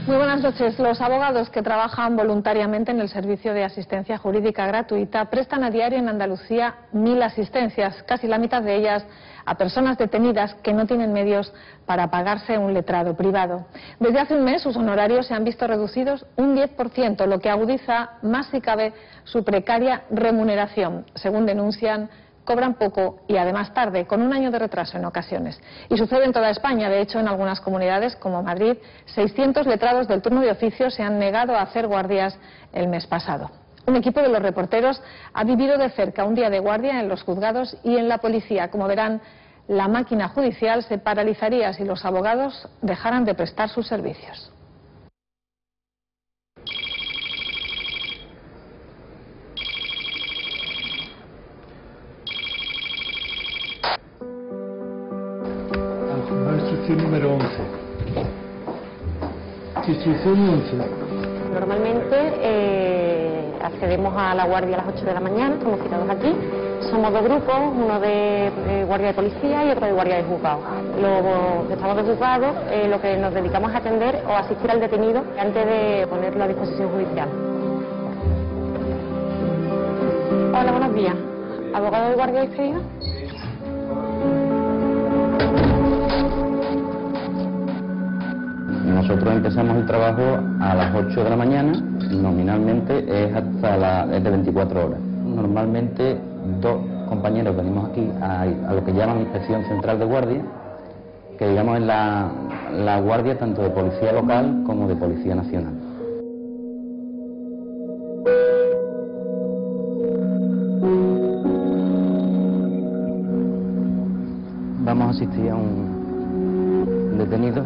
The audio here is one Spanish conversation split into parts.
Muy buenas noches. Los abogados que trabajan voluntariamente en el servicio de asistencia jurídica gratuita prestan a diario en Andalucía 1000 asistencias, casi la mitad de ellas a personas detenidas que no tienen medios para pagarse un letrado privado. Desde hace un mes sus honorarios se han visto reducidos un 10%, lo que agudiza más si cabe su precaria remuneración. Según denuncian, cobran poco y además tarde, con un año de retraso en ocasiones. Y sucede en toda España. De hecho, en algunas comunidades como Madrid, 600 letrados del turno de oficio se han negado a hacer guardias el mes pasado. Un equipo de los reporteros ha vivido de cerca un día de guardia en los juzgados y en la policía. Como verán, la máquina judicial se paralizaría si los abogados dejaran de prestar sus servicios. Instrucción número 11. Instrucción 11. Normalmente accedemos a la guardia a las 8 de la mañana, estamos citados aquí. Somos dos grupos, uno de guardia de policía y otro de guardia de juzgado. Los que estamos de juzgado, lo que nos dedicamos a atender o asistir al detenido antes de ponerlo a disposición judicial. Hola, buenos días. ¿Abogado de guardia despedido? Nosotros empezamos el trabajo a las 8 de la mañana, nominalmente es es de 24 horas. Normalmente dos compañeros venimos aquí a lo que llaman Inspección Central de Guardia, que digamos es la guardia tanto de Policía Local como de Policía Nacional. Vamos a asistir a un detenido.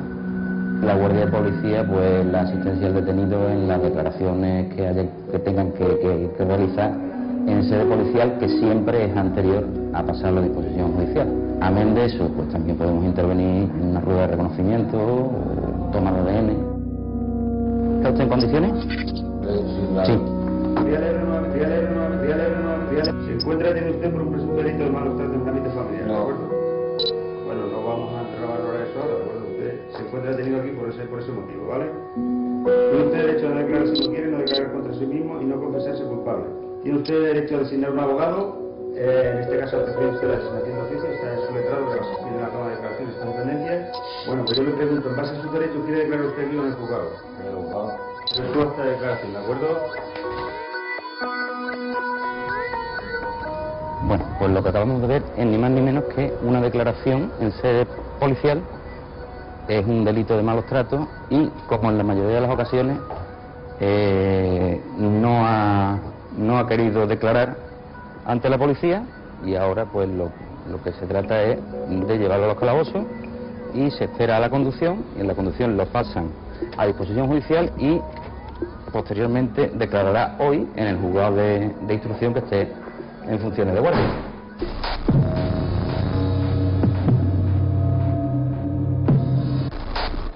La guardia de policía, pues la asistencia al detenido en las declaraciones que tengan que realizar en sede policial, que siempre es anterior a pasar la disposición judicial. Amén de eso, pues también podemos intervenir en una rueda de reconocimiento o toma de ADN. ¿Está usted en condiciones? Sí. Se encuentra detenido usted por un presunto delito de malos tratos en el ámbito familiar, ¿de acuerdo? Bueno, no vamos a trabajar ahora eso, ¿de acuerdo? Se encuentra detenido aquí por ese motivo, ¿vale? Tiene usted derecho a no declarar si no quiere, no declarar contra sí mismo y no confesarse culpable. Tiene usted derecho a designar un abogado, en este caso ha recibido usted la designación de oficio, está en su letrado de la Cámara de Declaraciones, está en pendencia. Bueno, pues yo le pregunto, en base a sus derechos, ¿quiere declarar usted aquí o en el juzgado? En el juzgado. Respuesta esta declaración, ¿de acuerdo? Bueno, pues lo que acabamos de ver es ni más ni menos que una declaración en sede policial. Es un delito de malos tratos y, como en la mayoría de las ocasiones, no ha querido declarar ante la policía y ahora pues lo que se trata es de llevarlo a los calabozos y se espera a la conducción y en la conducción lo pasan a disposición judicial y posteriormente declarará hoy en el juzgado de instrucción que esté en funciones de guardia.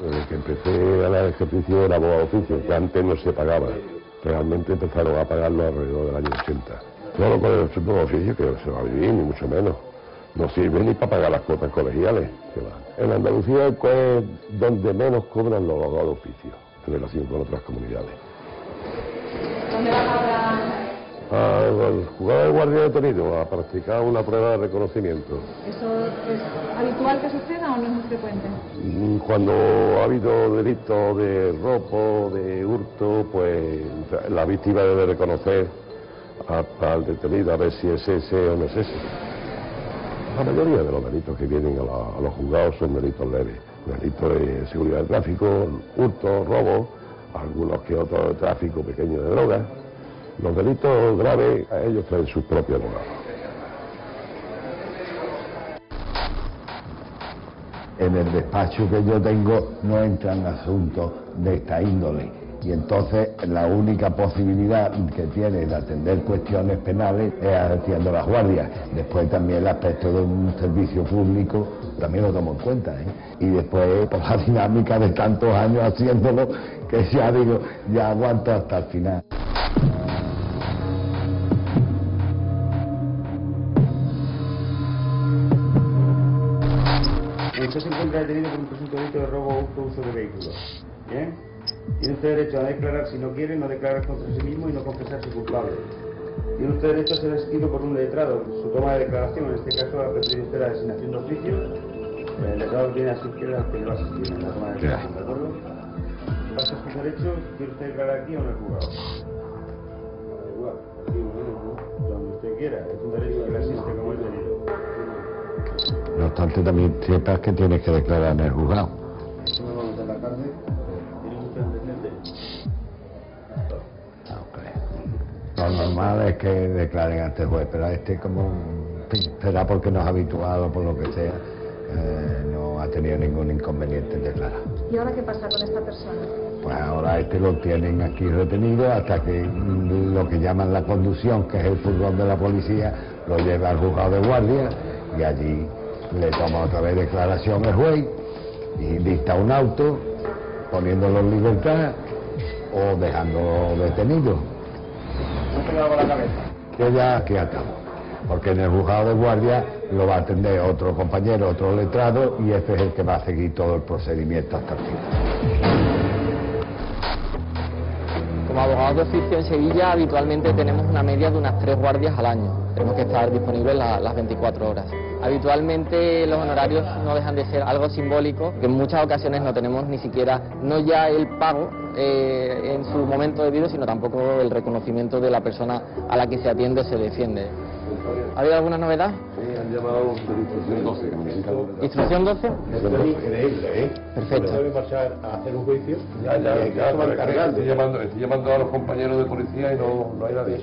Desde que empecé al ejercicio era abogado de oficio, que antes no se pagaba. Realmente empezaron a pagarlo alrededor del año 80. No con el turno de oficio, que no se va a vivir, ni mucho menos. No sirve ni para pagar las cuotas colegiales. En Andalucía es donde menos cobran los abogados de oficio, en relación con otras comunidades. ¿Dónde va ahora? Al jugador de guardia detenido, a practicar una prueba de reconocimiento. ¿Eso es habitual que suceda o no es muy frecuente? Cuando ha habido delitos de robo, de hurto, pues la víctima debe reconocer al detenido a ver si es ese o no es ese. La mayoría de los delitos que vienen a los juzgados son delitos leves. Delitos de seguridad de tráfico, hurto, robo, algunos que otros de tráfico pequeño de drogas. Los delitos graves a ellos traen sus propios abogados. En el despacho que yo tengo no entran asuntos de esta índole y entonces la única posibilidad que tiene de atender cuestiones penales es haciendo las guardias. Después también el aspecto de un servicio público también lo tomo en cuenta, y después por la dinámica de tantos años haciéndolo que ya digo, ya aguanto hasta el final. encuentra detenido por un presunto delito de robo o uso de vehículos. ¿Bien? Tiene usted derecho a no declarar si no quiere, no declarar contra sí mismo y no confesarse culpable. Tiene usted derecho a ser asistido por un letrado. Su toma de declaración, en este caso, ha preferido usted la designación de oficio. El letrado tiene a su izquierda que le va a asistir en la toma de declaración, ¿de acuerdo? Pasa sus derechos, ¿quiere usted declarar aquí o en el juzgado? Da igual, aquí o donde usted quiera, es un derecho que le asiste como es debido. No obstante, también sepas que tienes que declarar en el juzgado. Esto me va a meter en la cárcel. ¿Tiene usted antecedentes? Lo normal es que declaren ante el juez, pero como será porque no es habituado, por lo que sea, no ha tenido ningún inconveniente en declarar. ¿Y ahora qué pasa con esta persona? Pues ahora lo tienen aquí retenido hasta que lo que llaman la conducción, que es el furgón de la policía, lo lleva al juzgado de guardia y allí le toma otra vez declaración el juez y dicta un auto poniéndolo en libertad o dejándolo detenido. No te hago la cabeza. Que ya aquí atamos, porque en el juzgado de guardia lo va a atender otro compañero, otro letrado, y ese es el que va a seguir todo el procedimiento hasta el final. Como abogados de oficio en Sevilla habitualmente tenemos una media de unas 3 guardias al año. Tenemos que estar disponibles las 24 horas. Habitualmente los honorarios no dejan de ser algo simbólico, que en muchas ocasiones no tenemos ni siquiera, no ya el pago en su momento debido, sino tampoco el reconocimiento de la persona a la que se atiende o se defiende. ¿Ha habido alguna novedad? Sí, han llamado de instrucción 12. Que necesitan... ¿Instrucción 12? Es increíble, ¿eh? Perfecto. ¿Debe marchar a hacer un juicio? Ya, estoy llamando a los compañeros de policía y no hay nadie.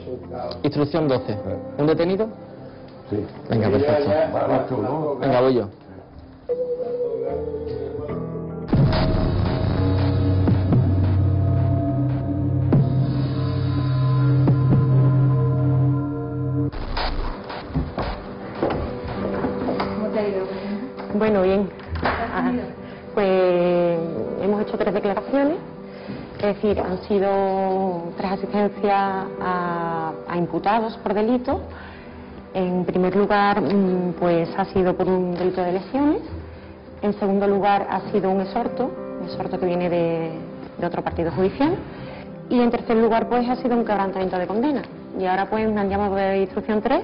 Instrucción 12. ¿Un detenido? Sí. Venga, perfecto. Vas tú, ¿no? Venga, voy yo. Bueno, bien. Pues hemos hecho 3 declaraciones, es decir, han sido 3 asistencias a imputados por delito. En primer lugar, pues ha sido por un delito de lesiones. En segundo lugar, ha sido un exhorto que viene de otro partido judicial. Y en tercer lugar, pues ha sido un quebrantamiento de condena. Y ahora pues me han llamado de instrucción 3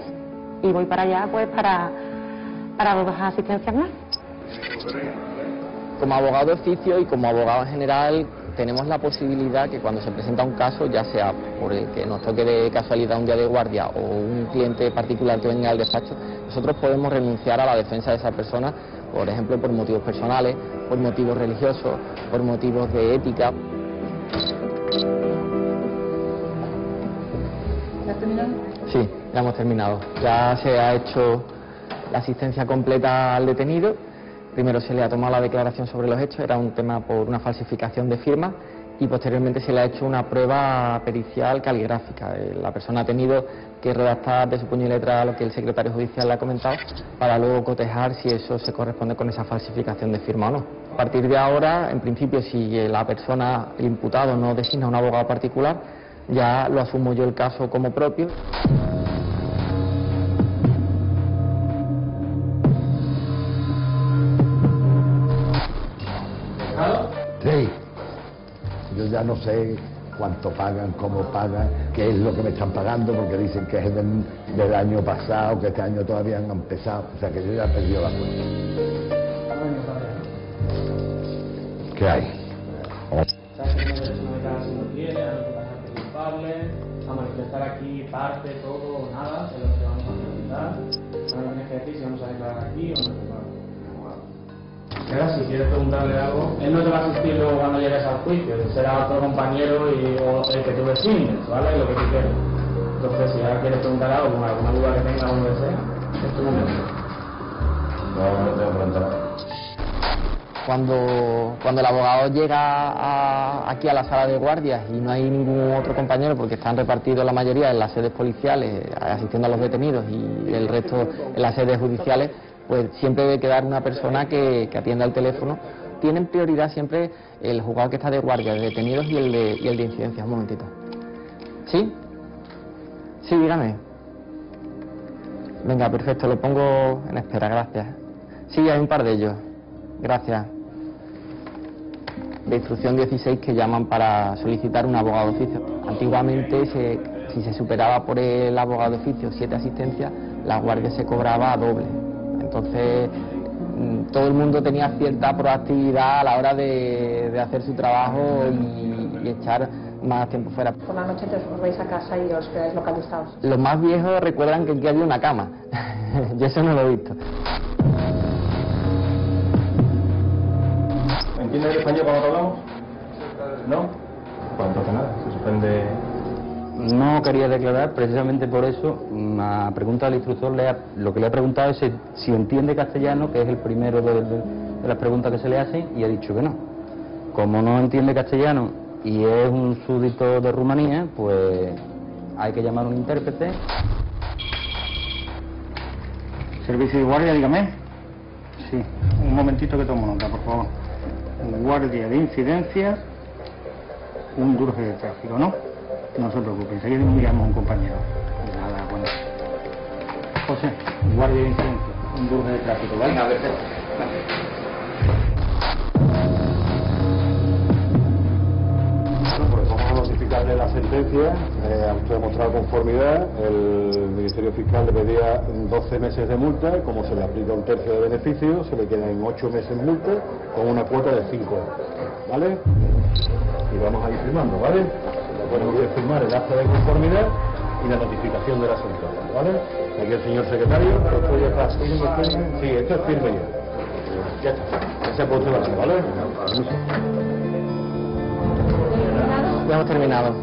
y voy para allá pues para 2 asistencias más. Como abogado de oficio y como abogado en general tenemos la posibilidad que cuando se presenta un caso, ya sea por el que nos toque de casualidad un día de guardia o un cliente particular que venga al despacho, nosotros podemos renunciar a la defensa de esa persona, por ejemplo, por motivos personales, por motivos religiosos, por motivos de ética. ¿Ya has terminado? Sí, ya hemos terminado. Ya se ha hecho la asistencia completa al detenido. Primero se le ha tomado la declaración sobre los hechos, era un tema por una falsificación de firma, y posteriormente se le ha hecho una prueba pericial caligráfica. La persona ha tenido que redactar de su puño y letra lo que el secretario judicial le ha comentado para luego cotejar si eso se corresponde con esa falsificación de firma o no. A partir de ahora, en principio, si la persona, el imputado, no designa un abogado particular, ya lo asumo yo el caso como propio. Sí, yo ya no sé cuánto pagan, cómo pagan, qué es lo que me están pagando, porque dicen que es del año pasado, que este año todavía no han empezado, o sea que yo ya he perdido la cuenta. ¿Qué hay? A manifestar aquí parte, todo o nada de lo que vamos a preguntar. No tienes que decir si vamos a declarar aquí o no. Ahora, si quieres preguntarle algo, él no te va a asistir luego cuando llegues al juicio, será otro compañero o el que tú designes, ¿vale? Lo que tú quieras. Entonces, si ahora quieres preguntar algo, alguna duda que tenga o lo que sea, es tu momento. No tengo que preguntar. Cuando el abogado llega aquí a la sala de guardias y no hay ningún otro compañero, porque están repartidos la mayoría en las sedes policiales asistiendo a los detenidos y el resto en las sedes judiciales, pues siempre debe quedar una persona que atienda el teléfono. Tienen prioridad siempre el juzgado que está de guardia, de detenidos y el de incidencias. Un momentito. ¿Sí? Sí, dígame. Venga, perfecto, lo pongo en espera, gracias. Sí, hay un par de ellos. Gracias. De instrucción 16 que llaman para solicitar un abogado de oficio. Antiguamente, si se superaba por el abogado de oficio 7 asistencias, la guardia se cobraba doble. Entonces, todo el mundo tenía cierta proactividad a la hora de hacer su trabajo y echar más tiempo fuera. Por la noche os vais a casa y os quedáis localizados. Los más viejos recuerdan que aquí había una cama. Yo eso no lo he visto. ¿Entiendes el español cuando hablamos? ¿No? Pues entonces nada, se suspende. No quería declarar, precisamente por eso, a pregunta del instructor, lo que le he preguntado es si entiende castellano, que es el primero de las preguntas que se le hacen, y ha dicho que no. Como no entiende castellano y es un súbdito de Rumanía, pues hay que llamar a un intérprete. Servicio de guardia, dígame. Sí, un momentito que tomo nota, por favor. Guardia de incidencia, un Durge de tráfico, ¿no? No se preocupe, enseguida enviamos a un compañero. Nada, bueno. José, guardia de incidencia, un Durge de tráfico, ¿vale? Venga, perfecto. Bueno, pues vamos a notificarle la sentencia, ha usted demostrado conformidad, el Ministerio Fiscal le pedía 12 meses de multa, como se le aplica un tercio de beneficio, se le quedan 8 meses multa con una cuota de 5 euros, ¿vale? Y vamos a ir firmando, ¿vale? Podemos firmar el acta de conformidad y la notificación de la sentencia, ¿vale? Aquí el señor secretario, después ya está, firme. Sí, esto es firme ya. Ya está, ya se puede llevar, ¿vale? Permiso. Ya hemos terminado.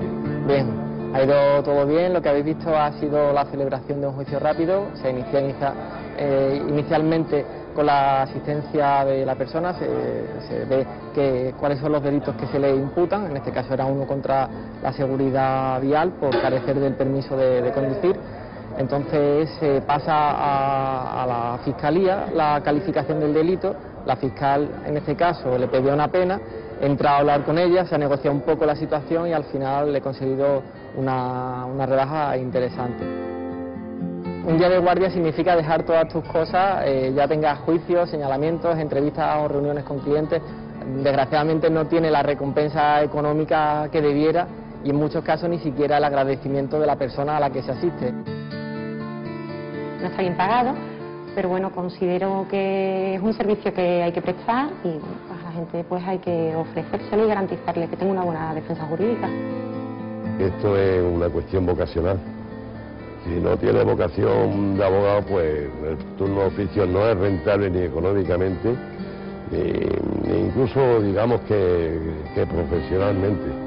Bien, ha ido todo bien. Lo que habéis visto ha sido la celebración de un juicio rápido. Se inicia inicialmente con la asistencia de la persona, se ve cuáles son los delitos que se le imputan. En este caso era uno contra la seguridad vial por carecer del permiso de conducir. Entonces se pasa a la Fiscalía la calificación del delito. La fiscal en este caso le pedía una pena. He entrado a hablar con ella, se ha negociado un poco la situación y al final le he conseguido una rebaja interesante. Un día de guardia significa dejar todas tus cosas, ya tengas juicios, señalamientos, entrevistas o reuniones con clientes. Desgraciadamente no tiene la recompensa económica que debiera y en muchos casos ni siquiera el agradecimiento de la persona a la que se asiste. No está bien pagado, pero bueno, considero que es un servicio que hay que prestar y pues, a la gente pues hay que ofrecérselo y garantizarle que tenga una buena defensa jurídica. Esto es una cuestión vocacional. Si no tiene vocación de abogado, pues el turno de oficio no es rentable ni económicamente, ni incluso digamos que profesionalmente.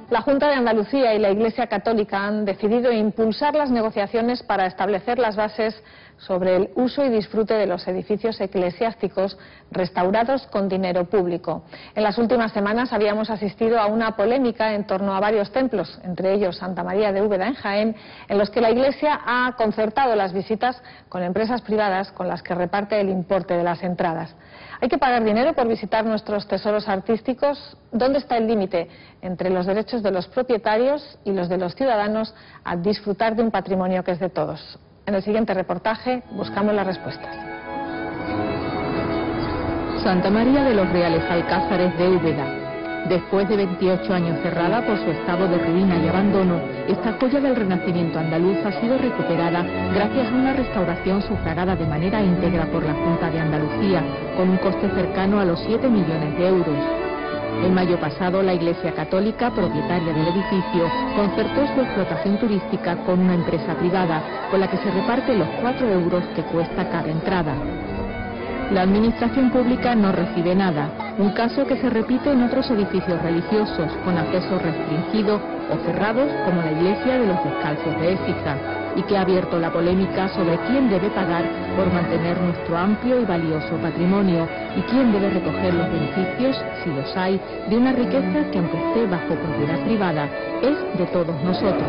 La Junta de Andalucía y la Iglesia Católica han decidido impulsar las negociaciones para establecer las bases sobre el uso y disfrute de los edificios eclesiásticos restaurados con dinero público. En las últimas semanas habíamos asistido a una polémica en torno a varios templos, entre ellos Santa María de Úbeda en Jaén, en los que la Iglesia ha concertado las visitas con empresas privadas con las que reparte el importe de las entradas. ¿Hay que pagar dinero por visitar nuestros tesoros artísticos? ¿Dónde está el límite entre los derechos de los propietarios y los de los ciudadanos a disfrutar de un patrimonio que es de todos? En el siguiente reportaje buscamos las respuestas. Santa María de los Reales Alcázares de Úbeda. Después de 28 años cerrada por su estado de ruina y abandono, esta joya del renacimiento andaluz ha sido recuperada gracias a una restauración sufragada de manera íntegra por la Junta de Andalucía, con un coste cercano a los 7 millones de euros. En mayo pasado, la Iglesia Católica, propietaria del edificio, concertó su explotación turística con una empresa privada, con la que se reparte los 4 euros que cuesta cada entrada. La administración pública no recibe nada, un caso que se repite en otros edificios religiosos con acceso restringido o cerrados como la iglesia de los Descalzos de Écija, y que ha abierto la polémica sobre quién debe pagar por mantener nuestro amplio y valioso patrimonio y quién debe recoger los beneficios, si los hay, de una riqueza que aunque esté bajo propiedad privada, es de todos nosotros.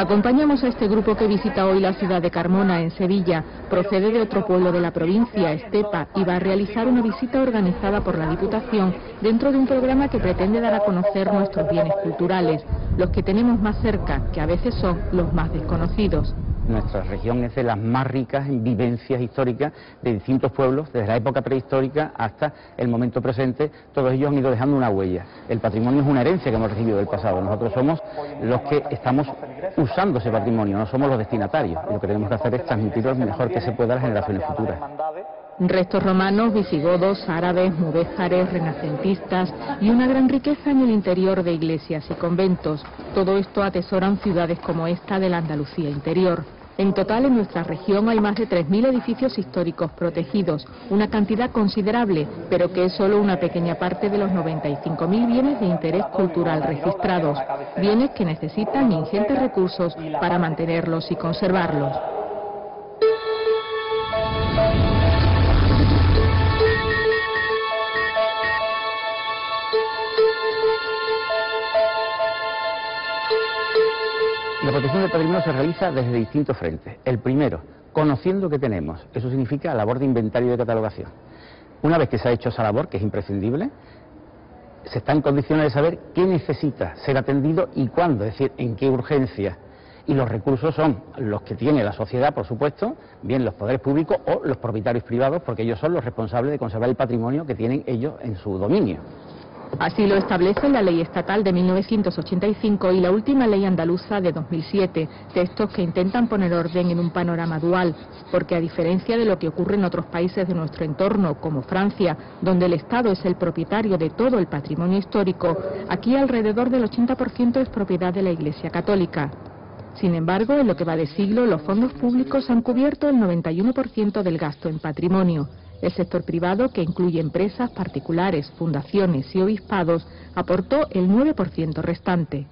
Acompañamos a este grupo que visita hoy la ciudad de Carmona, en Sevilla. Procede de otro pueblo de la provincia, Estepa, y va a realizar una visita organizada por la Diputación dentro de un programa que pretende dar a conocer nuestros bienes culturales, los que tenemos más cerca, que a veces son los más desconocidos. Nuestra región es de las más ricas en vivencias históricas de distintos pueblos, desde la época prehistórica hasta el momento presente. Todos ellos han ido dejando una huella. El patrimonio es una herencia que hemos recibido del pasado. Nosotros somos los que estamos usando ese patrimonio, no somos los destinatarios. Lo que tenemos que hacer es transmitirlo lo mejor que se pueda a las generaciones futuras. Restos romanos, visigodos, árabes, mudéjares, renacentistas y una gran riqueza en el interior de iglesias y conventos. Todo esto atesoran ciudades como esta de la Andalucía interior. En total, en nuestra región hay más de 3.000 edificios históricos protegidos, una cantidad considerable, pero que es solo una pequeña parte de los 95.000 bienes de interés cultural registrados, bienes que necesitan ingentes recursos para mantenerlos y conservarlos. La protección del patrimonio se realiza desde distintos frentes. El primero, conociendo que tenemos. Eso significa labor de inventario y de catalogación. Una vez que se ha hecho esa labor, que es imprescindible, se está en condiciones de saber qué necesita ser atendido y cuándo, es decir, en qué urgencia. Y los recursos son los que tiene la sociedad, por supuesto, bien los poderes públicos o los propietarios privados, porque ellos son los responsables de conservar el patrimonio que tienen ellos en su dominio. Así lo establece la Ley Estatal de 1985 y la última Ley Andaluza de 2007, textos que intentan poner orden en un panorama dual, porque a diferencia de lo que ocurre en otros países de nuestro entorno, como Francia, donde el Estado es el propietario de todo el patrimonio histórico, aquí alrededor del 80% es propiedad de la Iglesia Católica. Sin embargo, en lo que va de siglo, los fondos públicos han cubierto el 91% del gasto en patrimonio. El sector privado, que incluye empresas, particulares, fundaciones y obispados, aportó el 9% restante.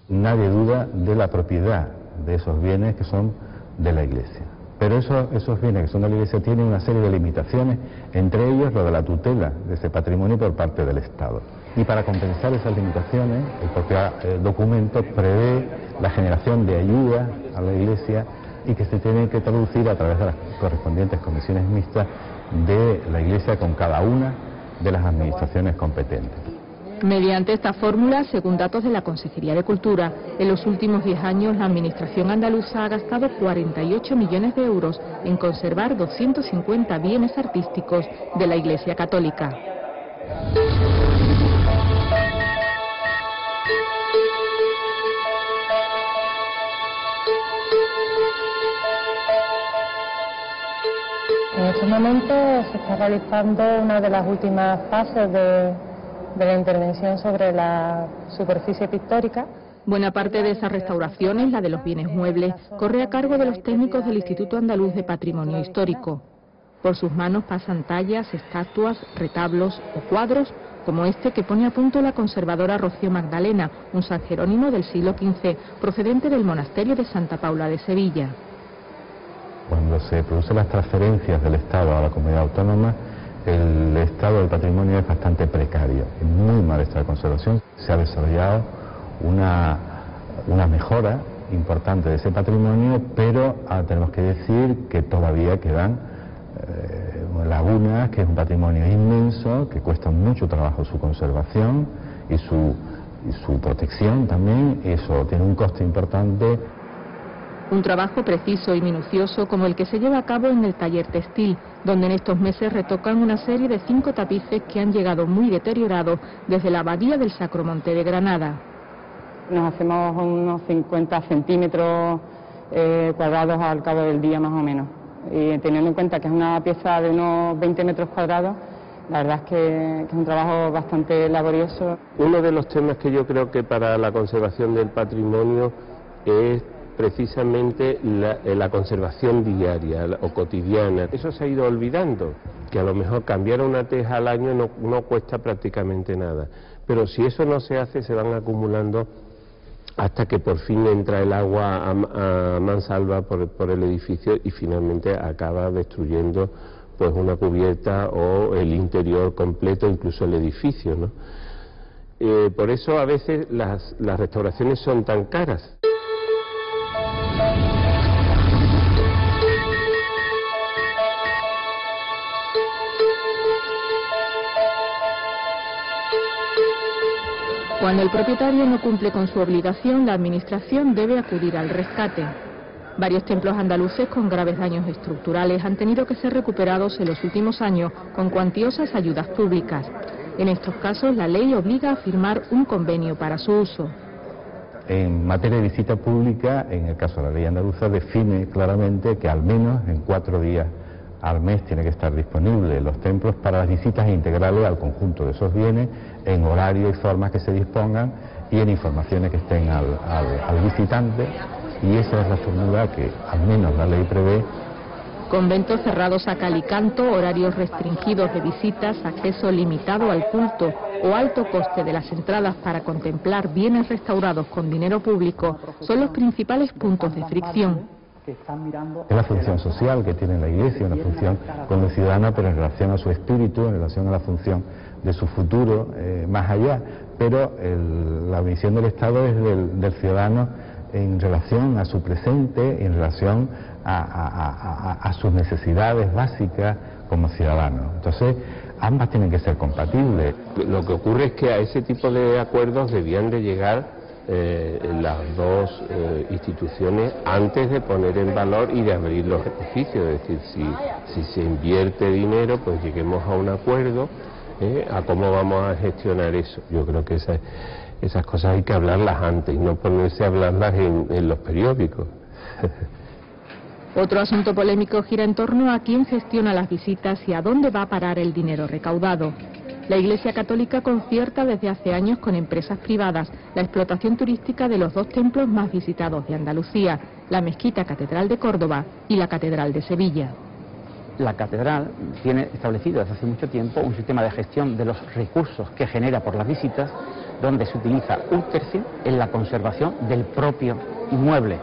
Nadie duda de la propiedad de esos bienes que son de la Iglesia. Pero esos bienes que son de la Iglesia tienen una serie de limitaciones, entre ellos lo de la tutela de ese patrimonio por parte del Estado. Y para compensar esas limitaciones, el propio documento prevé la generación de ayuda a la Iglesia y que se tienen que traducir a través de las correspondientes comisiones mixtas de la Iglesia con cada una de las administraciones competentes. Mediante esta fórmula, según datos de la Consejería de Cultura, en los últimos 10 años la Administración andaluza ha gastado 48 millones de euros en conservar 250 bienes artísticos de la Iglesia Católica. En estos momentos se está realizando una de las últimas fases de la intervención sobre la superficie pictórica. Buena parte de esas restauraciones, la de los bienes muebles, corre a cargo de los técnicos del Instituto Andaluz de Patrimonio Histórico. Por sus manos pasan tallas, estatuas, retablos o cuadros, como este que pone a punto la conservadora Rocío Magdalena, un San Jerónimo del siglo XV, procedente del monasterio de Santa Paula de Sevilla. Cuando se producen las transferencias del Estado a la comunidad autónoma, el estado del patrimonio es bastante precario, en muy mal estado de conservación. Se ha desarrollado una mejora importante de ese patrimonio, pero tenemos que decir que todavía quedan lagunas, que es un patrimonio inmenso, que cuesta mucho trabajo su conservación y su protección también. Eso tiene un coste importante. Un trabajo preciso y minucioso como el que se lleva a cabo en el taller textil, donde en estos meses retocan una serie de 5 tapices que han llegado muy deteriorados desde la abadía del Sacromonte de Granada. Nos hacemos unos 50 centímetros cuadrados al cabo del día más o menos. Y teniendo en cuenta que es una pieza de unos 20 metros cuadrados, la verdad es que es un trabajo bastante laborioso. Uno de los temas que yo creo que para la conservación del patrimonio es precisamente la conservación diaria o cotidiana. Eso se ha ido olvidando, que a lo mejor cambiar una teja al año no cuesta prácticamente nada, pero si eso no se hace se van acumulando hasta que por fin entra el agua a mansalva por el edificio y finalmente acaba destruyendo pues una cubierta o el interior completo, incluso el edificio, ¿no? Por eso a veces las restauraciones son tan caras. Cuando el propietario no cumple con su obligación, la Administración debe acudir al rescate. Varios templos andaluces con graves daños estructurales han tenido que ser recuperados en los últimos años con cuantiosas ayudas públicas. En estos casos, la ley obliga a firmar un convenio para su uso. En materia de visita pública, en el caso de la ley andaluza, define claramente que al menos en 4 días al mes tiene que estar disponible los templos para las visitas integrales al conjunto de esos bienes, en horario y formas que se dispongan y en informaciones que estén al visitante, y esa es la fórmula que al menos la ley prevé. Conventos cerrados a cal y canto, horarios restringidos de visitas, acceso limitado al culto o alto coste de las entradas para contemplar bienes restaurados con dinero público son los principales puntos de fricción. Es la función social que tiene la Iglesia, una función con el ciudadano, pero en relación a su espíritu, en relación a la función de su futuro, más allá. Pero la misión del Estado es del ciudadano en relación a su presente, en relación a sus necesidades básicas como ciudadano. Entonces, ambas tienen que ser compatibles. Lo que ocurre es que a ese tipo de acuerdos debían de llegar las dos instituciones antes de poner en valor y de abrir los edificios. Es decir, si se invierte dinero, pues lleguemos a un acuerdo a cómo vamos a gestionar eso. Yo creo que esas cosas hay que hablarlas antes y no ponerse a hablarlas en los periódicos. Otro asunto polémico gira en torno a quién gestiona las visitas y a dónde va a parar el dinero recaudado. La Iglesia Católica concierta desde hace años con empresas privadas la explotación turística de los 2 templos más visitados de Andalucía, la Mezquita Catedral de Córdoba y la Catedral de Sevilla. La catedral tiene establecido desde hace mucho tiempo un sistema de gestión de los recursos que genera por las visitas, donde se utiliza 1/3 en la conservación del propio inmueble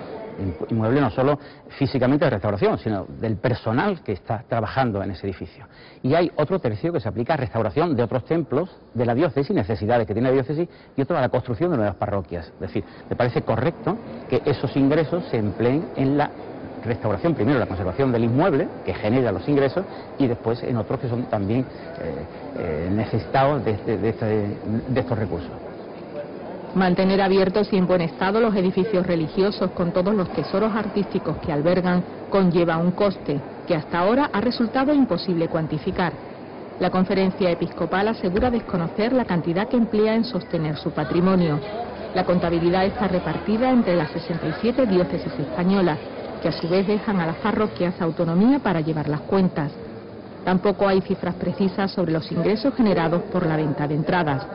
no solo físicamente de restauración, sino del personal que está trabajando en ese edificio. Y hay otro tercio que se aplica a restauración de otros templos de la diócesis, necesidades que tiene la diócesis, y otro a la construcción de nuevas parroquias. Es decir, me parece correcto que esos ingresos se empleen en la restauración, primero la conservación del inmueble, que genera los ingresos, y después en otros que son también necesitados de estos recursos. Mantener abiertos y en buen estado los edificios religiosos con todos los tesoros artísticos que albergan conlleva un coste que hasta ahora ha resultado imposible cuantificar. La Conferencia Episcopal asegura desconocer la cantidad que emplea en sostener su patrimonio. La contabilidad está repartida entre las 67 diócesis españolas, que a su vez dejan a las parroquias autonomía para llevar las cuentas. Tampoco hay cifras precisas sobre los ingresos generados por la venta de entradas.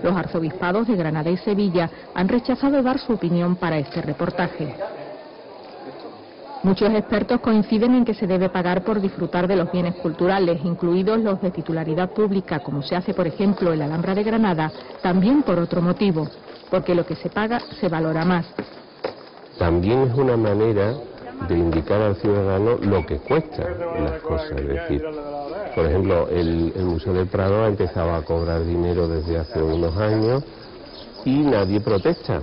Los arzobispados de Granada y Sevilla han rechazado dar su opinión para este reportaje. Muchos expertos coinciden en que se debe pagar por disfrutar de los bienes culturales, incluidos los de titularidad pública, como se hace por ejemplo en la Alhambra de Granada, también por otro motivo, porque lo que se paga se valora más. También es una manera de indicar al ciudadano lo que cuestan las cosas, es decir, por ejemplo, el Museo del Prado ha empezado a cobrar dinero desde hace unos años y nadie protesta.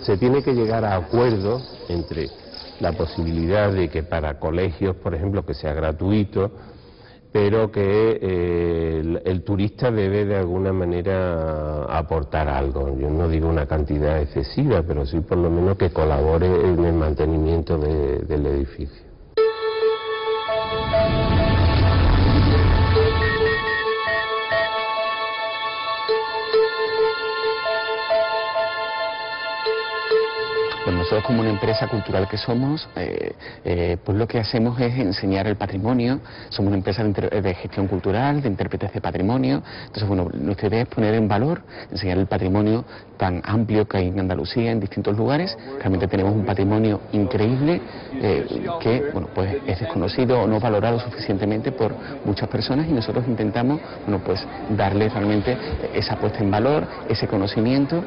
Se tiene que llegar a acuerdos entre la posibilidad de que para colegios, por ejemplo, que sea gratuito, pero que el turista debe de alguna manera aportar algo. Yo no digo una cantidad excesiva, pero sí por lo menos que colabore en el mantenimiento del edificio. Pues nosotros, como una empresa cultural que somos, pues lo que hacemos es enseñar el patrimonio. Somos una empresa de gestión cultural, de intérpretes de patrimonio. Entonces, bueno, nuestra idea es poner en valor, enseñar el patrimonio tan amplio que hay en Andalucía, en distintos lugares. Realmente tenemos un patrimonio increíble que, bueno, pues es desconocido o no valorado suficientemente por muchas personas, y nosotros intentamos, bueno, pues darle realmente esa puesta en valor, ese conocimiento.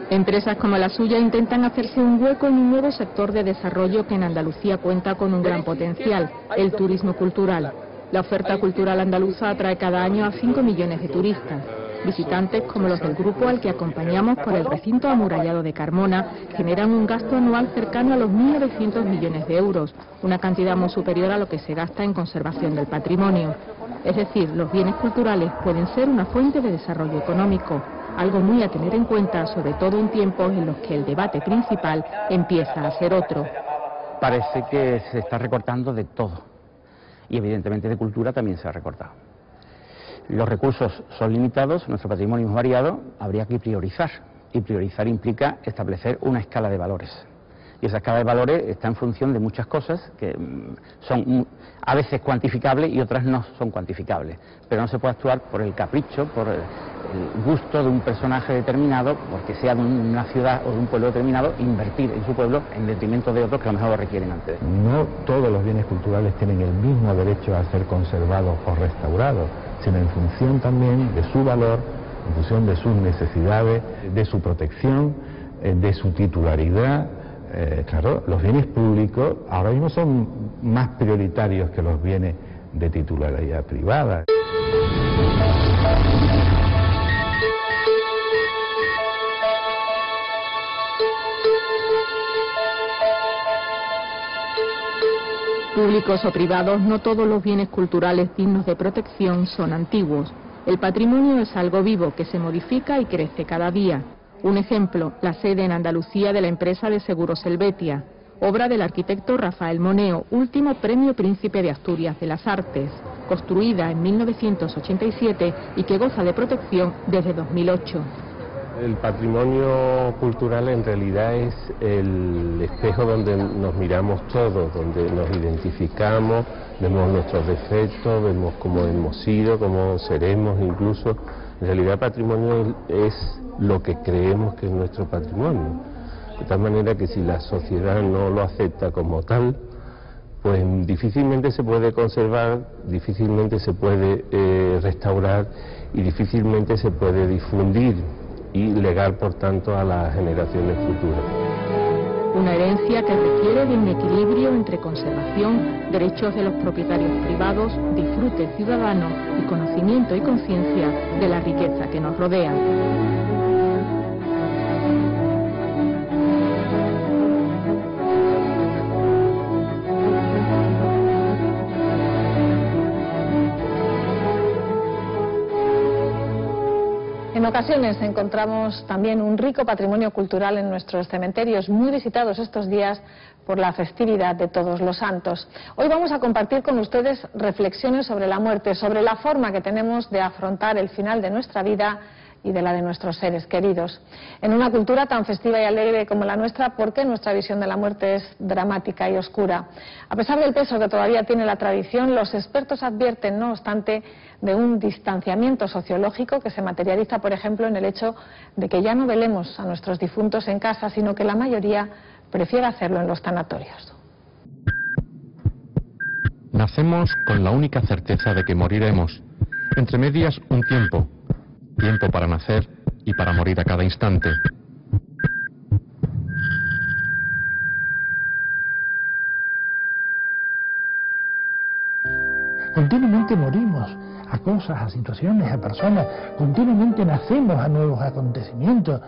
Empresas como la suya intentan hacerse un hueco en un nuevo sector de desarrollo que en Andalucía cuenta con un gran potencial, el turismo cultural. La oferta cultural andaluza atrae cada año a 5 millones de turistas. Visitantes como los del grupo al que acompañamos por el recinto amurallado de Carmona generan un gasto anual cercano a los 1.900 millones de euros, una cantidad muy superior a lo que se gasta en conservación del patrimonio. Es decir, los bienes culturales pueden ser una fuente de desarrollo económico. algo muy a tener en cuenta, sobre todo en tiempos en los que el debate principal empieza a ser otro. Parece que se está recortando de todo, y evidentemente de cultura también se ha recortado. Los recursos son limitados, nuestro patrimonio es variado, habría que priorizar, y priorizar implica establecer una escala de valores. Y esa escala de valores está en función de muchas cosas que son a veces cuantificables y otras no son cuantificables. Pero no se puede actuar por el capricho, por el gusto de un personaje determinado, porque sea de una ciudad o de un pueblo determinado, invertir en su pueblo en detrimento de otros que a lo mejor lo requieren antes. No todos los bienes culturales tienen el mismo derecho a ser conservados o restaurados, sino en función también de su valor, en función de sus necesidades, de su protección, de su titularidad. Claro, los bienes públicos ahora mismo son más prioritarios que los bienes de titularidad privada. Públicos o privados, no todos los bienes culturales dignos de protección son antiguos. El patrimonio es algo vivo que se modifica y crece cada día. Un ejemplo, la sede en Andalucía de la empresa de seguros Helvetia, obra del arquitecto Rafael Moneo, último Premio Príncipe de Asturias de las Artes, construida en 1987 y que goza de protección desde 2008. El patrimonio cultural en realidad es el espejo donde nos miramos todos, donde nos identificamos, vemos nuestros defectos, vemos cómo hemos sido, cómo seremos incluso. En realidad el patrimonio es lo que creemos que es nuestro patrimonio. De tal manera que si la sociedad no lo acepta como tal, pues difícilmente se puede conservar, difícilmente se puede restaurar y difícilmente se puede difundir y legar por tanto a las generaciones futuras. Una herencia que requiere de un equilibrio entre conservación, derechos de los propietarios privados, disfrute ciudadano y conocimiento y conciencia de la riqueza que nos rodea. En ocasiones encontramos también un rico patrimonio cultural en nuestros cementerios, muy visitados estos días por la festividad de Todos los Santos. Hoy vamos a compartir con ustedes reflexiones sobre la muerte, sobre la forma que tenemos de afrontar el final de nuestra vida y de la de nuestros seres queridos. En una cultura tan festiva y alegre como la nuestra, ¿por qué nuestra visión de la muerte es dramática y oscura? A pesar del peso que todavía tiene la tradición, los expertos advierten, no obstante, de un distanciamiento sociológico que se materializa, por ejemplo, en el hecho de que ya no velemos a nuestros difuntos en casa, sino que la mayoría prefiere hacerlo en los tanatorios. Nacemos con la única certeza de que moriremos. Entre medias, un tiempo para nacer y para morir a cada instante. Continuamente morimos a cosas, a situaciones, a personas, continuamente nacemos a nuevos acontecimientos.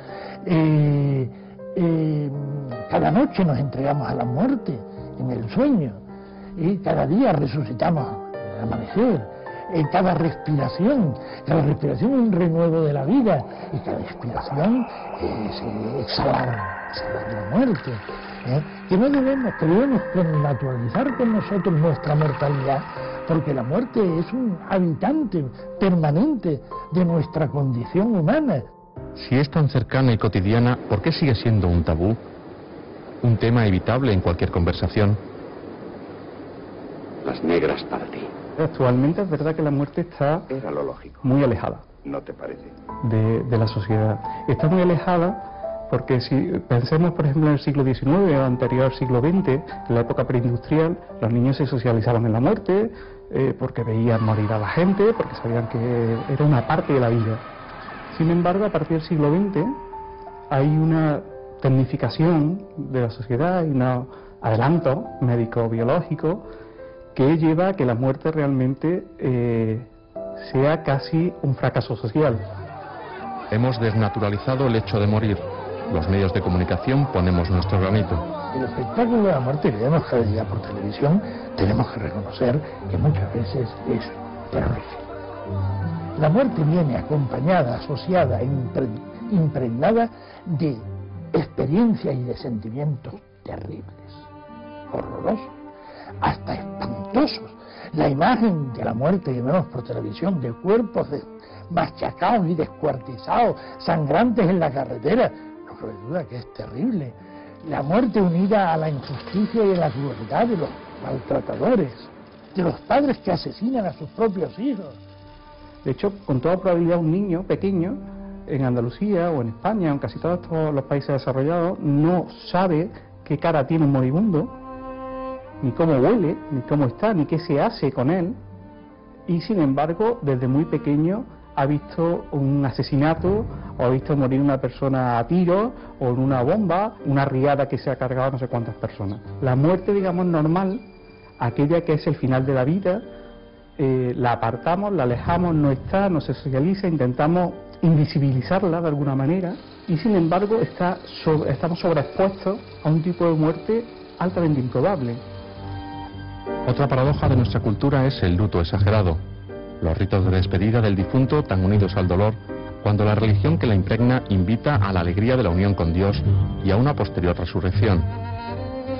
Cada noche nos entregamos a la muerte en el sueño y cada día resucitamos al amanecer. Cada respiración es un renuevo de la vida y cada expiración es exhalar la muerte. Que no debemos naturalizar con nosotros nuestra mortalidad, porque la muerte es un habitante permanente de nuestra condición humana. Si es tan cercana y cotidiana, ¿por qué sigue siendo un tabú? Un tema evitable en cualquier conversación. Las negras para ti. Actualmente es verdad que la muerte está Era lo lógico. muy alejada ¿No te parece? de la sociedad. Está muy alejada porque si pensemos, por ejemplo, en el siglo XIX o anterior al siglo XX, en la época preindustrial, los niños se socializaban en la muerte porque veían morir a la gente, porque sabían que era una parte de la vida. Sin embargo, a partir del siglo XX hay una tecnificación de la sociedad y un adelanto médico-biológico que lleva a que la muerte realmente sea casi un fracaso social. Hemos desnaturalizado el hecho de morir. Los medios de comunicación ponemos nuestro granito. El espectáculo de la muerte que vemos cada día por televisión, tenemos que reconocer que muchas veces es terrorífico. La muerte viene acompañada, asociada, impregnada de experiencias y de sentimientos terribles, horrorosos, hasta espantosos. La imagen de la muerte que vemos por televisión, de cuerpos machacados y descuartizados, sangrantes en la carretera, no cabe duda que es terrible. La muerte unida a la injusticia y a la crueldad de los maltratadores, de los padres que asesinan a sus propios hijos. De hecho, con toda probabilidad un niño pequeño en Andalucía o en España, en casi todos los países desarrollados, no sabe qué cara tiene un moribundo, ni cómo huele, ni cómo está, ni qué se hace con él, y sin embargo, desde muy pequeño ha visto un asesinato, o ha visto morir una persona a tiros, o en una bomba, una riada que se ha cargado a no sé cuántas personas. La muerte, digamos, normal, aquella que es el final de la vida, la apartamos, la alejamos, no está, no se socializa, intentamos invisibilizarla de alguna manera, y sin embargo estamos sobreexpuestos a un tipo de muerte altamente improbable. Otra paradoja de nuestra cultura es el luto exagerado, los ritos de despedida del difunto tan unidos al dolor, cuando la religión que la impregna invita a la alegría de la unión con Dios y a una posterior resurrección.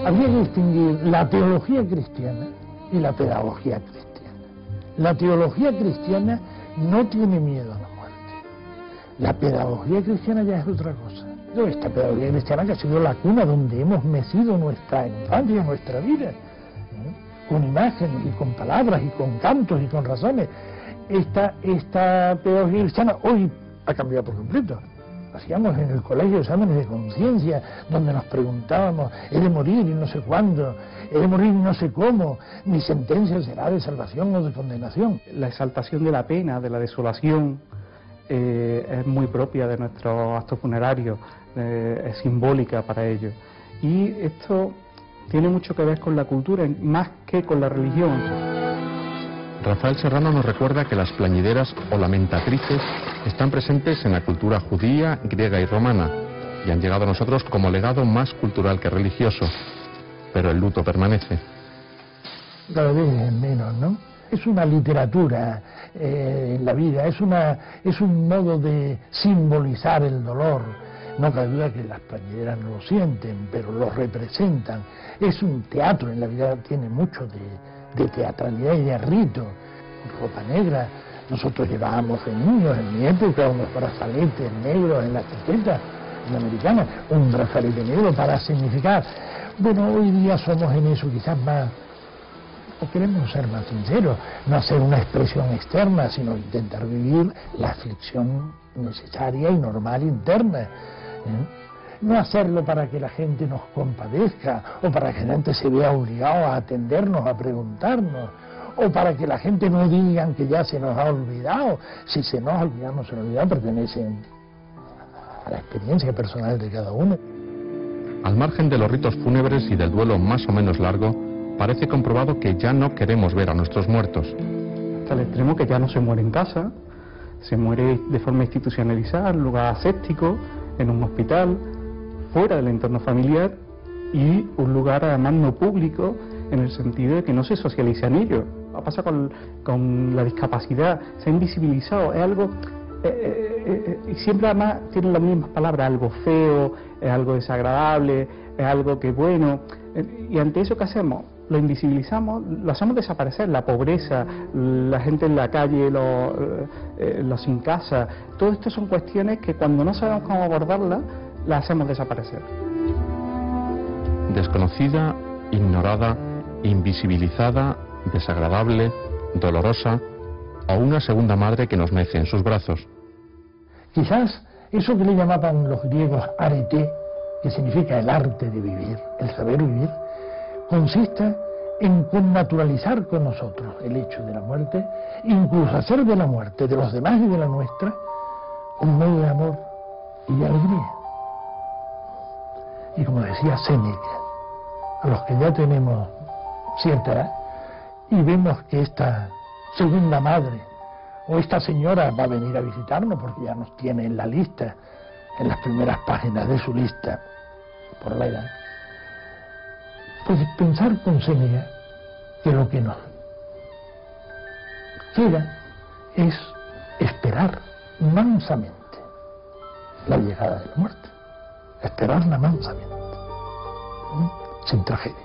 Habría que distinguir la teología cristiana y la pedagogía cristiana. La teología cristiana no tiene miedo a la muerte. La pedagogía cristiana ya es otra cosa. Esta pedagogía cristiana que ha sido la cuna donde hemos mecido nuestra infancia, nuestra vida, con imágenes y con palabras y con cantos y con razones. Esta pedagogía cristiana hoy ha cambiado por completo. Hacíamos en el colegio exámenes de conciencia donde nos preguntábamos, he de morir y no sé cuándo, he de morir y no sé cómo, mi sentencia será de salvación o de condenación. La exaltación de la pena, de la desolación, es muy propia de nuestros actos funerarios, es simbólica para ellos. Y esto tiene mucho que ver con la cultura, más que con la religión. Rafael Serrano nos recuerda que las plañideras o lamentatrices están presentes en la cultura judía, griega y romana, y han llegado a nosotros como legado más cultural que religioso. Pero el luto permanece. Cada vez menos, ¿no? Es una literatura en la vida, es un modo de simbolizar el dolor. No cabe duda que las plañideras no lo sienten, pero lo representan. Es un teatro, en la vida tiene mucho de teatralidad y de rito. Ropa negra, nosotros llevábamos de niños, en mi época, unos brazaletes negros en la chaqueta, en la americana, un brazalete negro para significar. Bueno, hoy día somos en eso quizás más, o queremos ser más sinceros, no hacer una expresión externa, sino intentar vivir la aflicción necesaria y normal interna. No hacerlo para que la gente nos compadezca, o para que la gente se vea obligado a atendernos, a preguntarnos, o para que la gente no diga que ya se nos ha olvidado. Si se nos ha olvidado, no se nos ha olvidado, pertenecen a la experiencia personal de cada uno. Al margen de los ritos fúnebres y del duelo más o menos largo, parece comprobado que ya no queremos ver a nuestros muertos. Hasta el extremo que ya no se muere en casa, se muere de forma institucionalizada, en un lugar aséptico, en un hospital, fuera del entorno familiar, y un lugar además no público, en el sentido de que no se socializa en ello. Pasa con la discapacidad, se ha invisibilizado, es algo, y siempre además tienen las mismas palabras, algo feo, es algo desagradable, es algo que bueno, y ante eso ¿qué hacemos? Lo invisibilizamos, lo hacemos desaparecer, la pobreza, la gente en la calle, los sin casa, todo esto son cuestiones que cuando no sabemos cómo abordarlas, las hacemos desaparecer. Desconocida, ignorada, invisibilizada, desagradable, dolorosa, o una segunda madre que nos mece en sus brazos. Quizás eso que le llamaban los griegos arete, que significa el arte de vivir, el saber vivir, consista en connaturalizar con nosotros el hecho de la muerte, incluso hacer de la muerte de los demás y de la nuestra un modo de amor y de alegría. Y como decía Séneca, a los que ya tenemos cierta edad y vemos que esta segunda madre o esta señora va a venir a visitarnos porque ya nos tiene en la lista, en las primeras páginas de su lista, por la edad, pues pensar con Séneca que lo que nos queda es esperar mansamente la llegada de la muerte, esperarla mansamente, sin tragedia.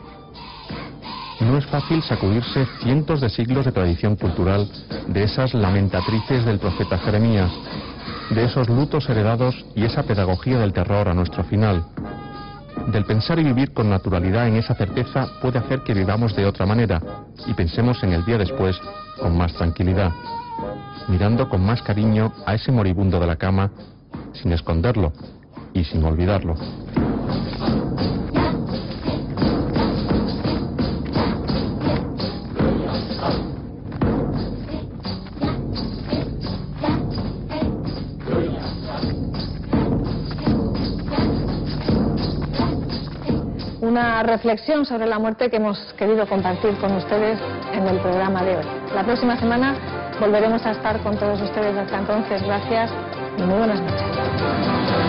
No es fácil sacudirse cientos de siglos de tradición cultural de esas lamentatrices del profeta Jeremías, de esos lutos heredados y esa pedagogía del terror a nuestro final. Del pensar y vivir con naturalidad en esa certeza puede hacer que vivamos de otra manera y pensemos en el día después con más tranquilidad, mirando con más cariño a ese moribundo de la cama, sin esconderlo y sin olvidarlo. Una reflexión sobre la muerte que hemos querido compartir con ustedes en el programa de hoy. La próxima semana volveremos a estar con todos ustedes. Hasta entonces, gracias y muy buenas noches.